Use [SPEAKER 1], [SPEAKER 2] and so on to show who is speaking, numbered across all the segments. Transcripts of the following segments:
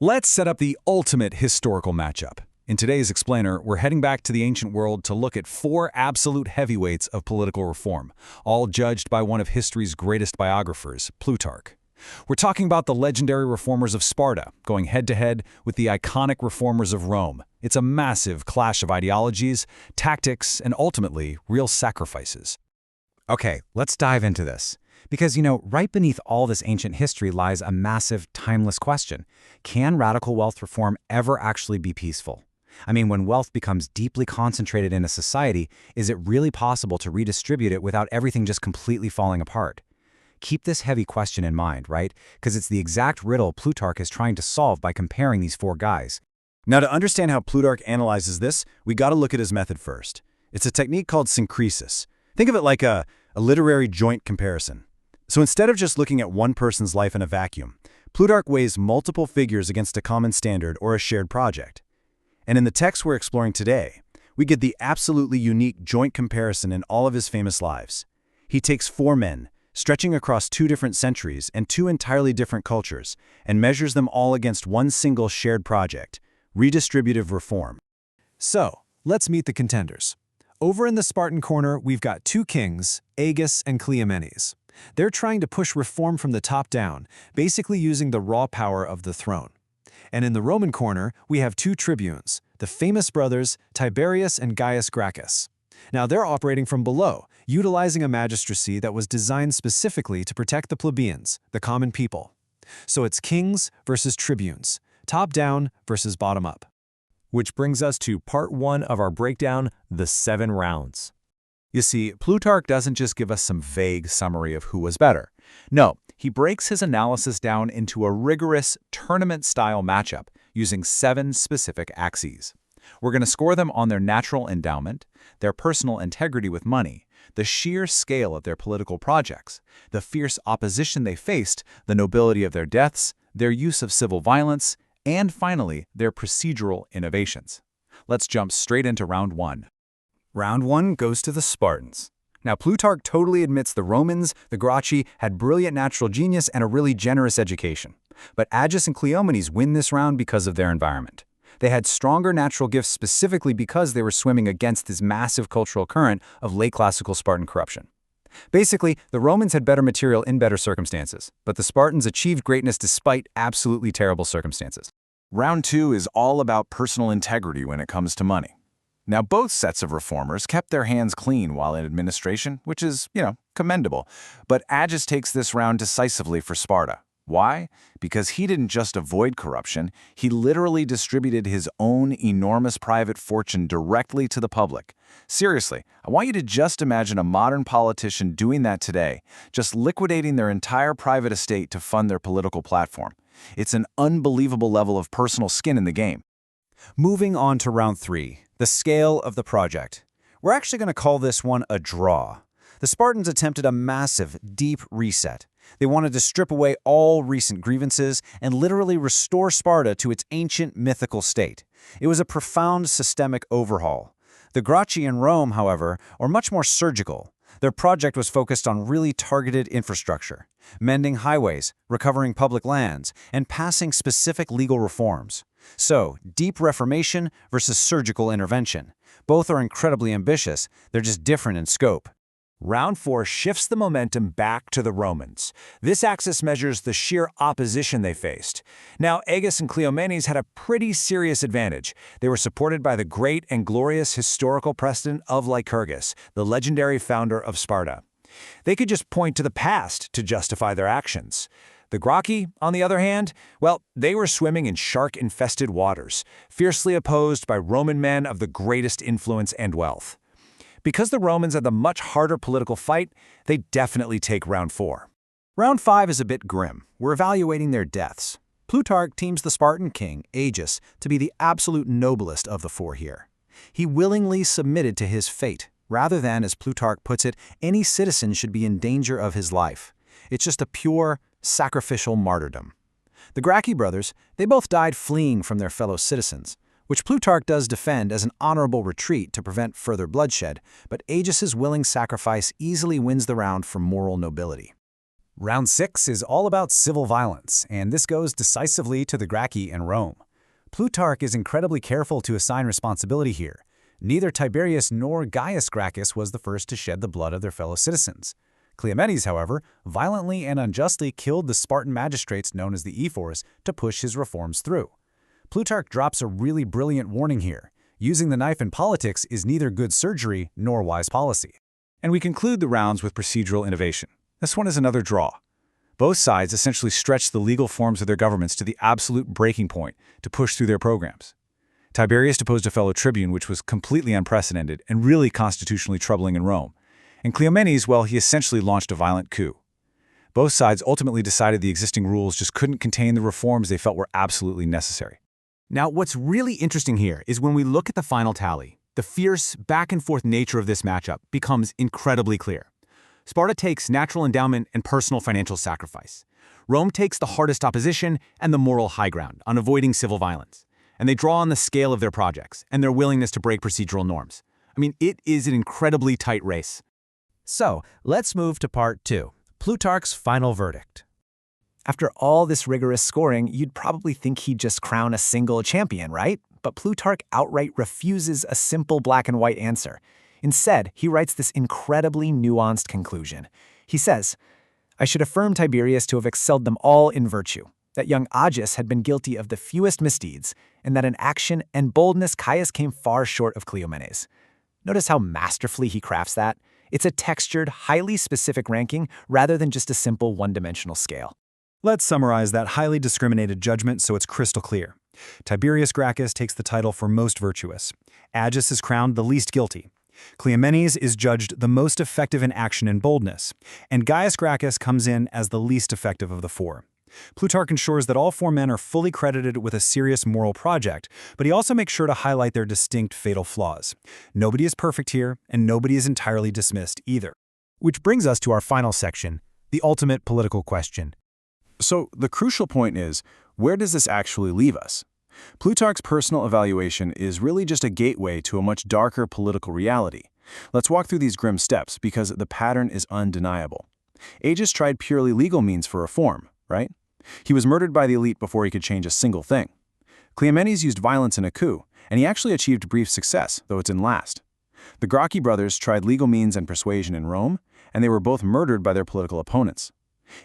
[SPEAKER 1] Let's set up the ultimate historical matchup. In today's Explainer, we're heading back to the ancient world to look at four absolute heavyweights of political reform, all judged by one of history's greatest biographers, Plutarch. We're talking about the legendary reformers of Sparta, going head-to-head with the iconic reformers of Rome. It's a massive clash of ideologies, tactics, and ultimately, real sacrifices.
[SPEAKER 2] Okay, let's dive into this. Because, right beneath all this ancient history lies a massive, timeless question. Can radical wealth reform ever actually be peaceful? I mean, when wealth becomes deeply concentrated in a society, is it really possible to redistribute it without everything just completely falling apart? Keep this heavy question in mind, right? Because it's the exact riddle Plutarch is trying to solve by comparing these four guys.
[SPEAKER 1] Now, to understand how Plutarch analyzes this, we gotta look at his method first. It's a technique called Synkrisis. Think of it like a literary joint comparison. So instead of just looking at one person's life in a vacuum, Plutarch weighs multiple figures against a common standard or a shared project. And in the text we're exploring today, we get the absolutely unique joint comparison in all of his famous lives. He takes four men, stretching across two different centuries and two entirely different cultures, and measures them all against one single shared project, redistributive reform.
[SPEAKER 3] So, let's meet the contenders. Over in the Spartan corner, we've got two kings, AGIS and CLEOMENES. They're trying to push reform from the top down, basically using the raw power of the throne. And in the Roman corner, we have two tribunes, the famous brothers Tiberius and Gaius Gracchus. Now they're operating from below, utilizing a magistracy that was designed specifically to protect the plebeians, the common people. So it's kings versus tribunes, top down versus bottom up.
[SPEAKER 4] Which brings us to part one of our breakdown, the 7 rounds.
[SPEAKER 1] You see, Plutarch doesn't just give us some vague summary of who was better. No, he breaks his analysis down into a rigorous tournament-style matchup using 7 specific axes. We're going to score them on their natural endowment, their personal integrity with money, the sheer scale of their political projects, the fierce opposition they faced, the nobility of their deaths, their use of civil violence, and finally, their procedural innovations. Let's jump straight into round 1.
[SPEAKER 2] Round 1 goes to the Spartans. Now, Plutarch totally admits the Romans, the Gracchi, had brilliant natural genius and a really generous education. But AGIS and CLEOMENES win this round because of their environment. They had stronger natural gifts specifically because they were swimming against this massive cultural current of late classical Spartan corruption. Basically, the Romans had better material in better circumstances, but the Spartans achieved greatness despite absolutely terrible circumstances.
[SPEAKER 5] Round 2 is all about personal integrity when it comes to money. Now, both sets of reformers kept their hands clean while in administration, which is, commendable. But AGIS takes this round decisively for Sparta. Why? Because he didn't just avoid corruption, he literally distributed his own enormous private fortune directly to the public. Seriously, I want you to just imagine a modern politician doing that today, just liquidating their entire private estate to fund their political platform. It's an unbelievable level of personal skin in the game.
[SPEAKER 2] Moving on to round 3, the scale of the project. We're actually going to call this one a draw. The Spartans attempted a massive, deep reset. They wanted to strip away all recent grievances and literally restore Sparta to its ancient mythical state. It was a profound systemic overhaul. The Gracchi in Rome, however, are much more surgical. Their project was focused on really targeted infrastructure, mending highways, recovering public lands, and passing specific legal reforms. So, deep reformation versus surgical intervention. Both are incredibly ambitious, they're just different in scope.
[SPEAKER 4] Round 4 shifts the momentum back to the Romans. This axis measures the sheer opposition they faced. Now, AGIS and CLEOMENES had a pretty serious advantage. They were supported by the great and glorious historical precedent of Lycurgus, the legendary founder of Sparta. They could just point to the past to justify their actions. The Gracchi, on the other hand, well, they were swimming in shark-infested waters, fiercely opposed by Roman men of the greatest influence and wealth. Because the Romans had the much harder political fight, they definitely take round 4.
[SPEAKER 2] Round 5 is a bit grim. We're evaluating their deaths. Plutarch teams the Spartan king, AGIS, to be the absolute noblest of the 4 here. He willingly submitted to his fate, rather than, as Plutarch puts it, any citizen should be in danger of his life. It's just a pure, sacrificial martyrdom. The Gracchi brothers, they both died fleeing from their fellow citizens, which Plutarch does defend as an honorable retreat to prevent further bloodshed, but AGIS's willing sacrifice easily wins the round for moral nobility. Round 6 is all about civil violence, and this goes decisively to the Gracchi in Rome. Plutarch is incredibly careful to assign responsibility here. Neither Tiberius nor Gaius Gracchus was the first to shed the blood of their fellow citizens. CLEOMENES, however, violently and unjustly killed the Spartan magistrates known as the ephors to push his reforms through. Plutarch drops a really brilliant warning here. Using the knife in politics is neither good surgery nor wise policy.
[SPEAKER 4] And we conclude the rounds with procedural innovation. This one is another draw. Both sides essentially stretch the legal forms of their governments to the absolute breaking point to push through their programs. Tiberius deposed a fellow tribune, which was completely unprecedented and really constitutionally troubling in Rome. And CLEOMENES, well, he essentially launched a violent coup. Both sides ultimately decided the existing rules just couldn't contain the reforms they felt were absolutely necessary.
[SPEAKER 2] Now, what's really interesting here is when we look at the final tally, the fierce, back-and-forth nature of this matchup becomes incredibly clear. Sparta takes natural endowment and personal financial sacrifice. Rome takes the hardest opposition and the moral high ground on avoiding civil violence. And they draw on the scale of their projects and their willingness to break procedural norms. I mean, it is an incredibly tight race.
[SPEAKER 3] So, let's move to part 2, Plutarch's final verdict.
[SPEAKER 6] After all this rigorous scoring, you'd probably think he'd just crown a single champion, right? But Plutarch outright refuses a simple black and white answer. Instead, he writes this incredibly nuanced conclusion. He says, "I should affirm Tiberius to have excelled them all in virtue, that young AGIS had been guilty of the fewest misdeeds, and that in action and boldness Gaius came far short of CLEOMENES." Notice how masterfully he crafts that? It's a textured, highly specific ranking rather than just a simple one-dimensional scale.
[SPEAKER 1] Let's summarize that highly discriminated judgment so it's crystal clear. Tiberius Gracchus takes the title for most virtuous. Agis is crowned the least guilty. CLEOMENES is judged the most effective in action and boldness, and Gaius Gracchus comes in as the least effective of the four. Plutarch ensures that all four men are fully credited with a serious moral project, but he also makes sure to highlight their distinct fatal flaws. Nobody is perfect here, and nobody is entirely dismissed either. Which brings us to our final section, the ultimate political question.
[SPEAKER 5] So the crucial point is, where does this actually leave us? Plutarch's personal evaluation is really just a gateway to a much darker political reality. Let's walk through these grim steps because the pattern is undeniable. Agis tried purely legal means for reform, right? He was murdered by the elite before he could change a single thing. CLEOMENES used violence in a coup, and he actually achieved brief success, though it didn't last. The Gracchi brothers tried legal means and persuasion in Rome, and they were both murdered by their political opponents.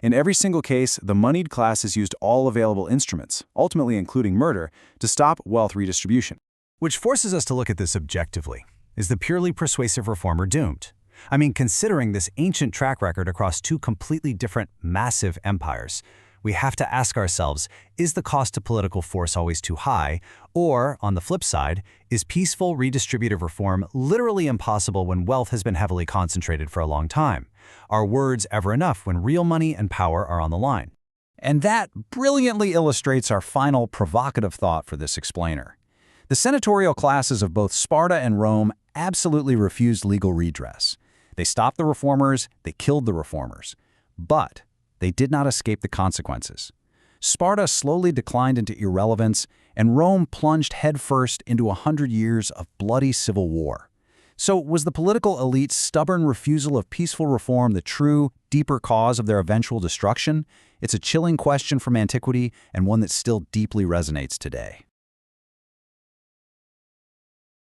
[SPEAKER 5] In every single case, the moneyed classes used all available instruments, ultimately including murder, to stop wealth redistribution.
[SPEAKER 1] Which forces us to look at this objectively. Is the purely persuasive reformer doomed? I mean, considering this ancient track record across two completely different, massive empires, we have to ask ourselves, is the cost to political force always too high? Or, on the flip side, is peaceful redistributive reform literally impossible when wealth has been heavily concentrated for a long time? Are words ever enough when real money and power are on the line?
[SPEAKER 2] And that brilliantly illustrates our final provocative thought for this explainer. The senatorial classes of both Sparta and Rome absolutely refused legal redress. They stopped the reformers, they killed the reformers. But they did not escape the consequences. Sparta slowly declined into irrelevance, and Rome plunged headfirst into 100 years of bloody civil war. So was the political elite's stubborn refusal of peaceful reform the true, deeper cause of their eventual destruction? It's a chilling question from antiquity and one that still deeply resonates today.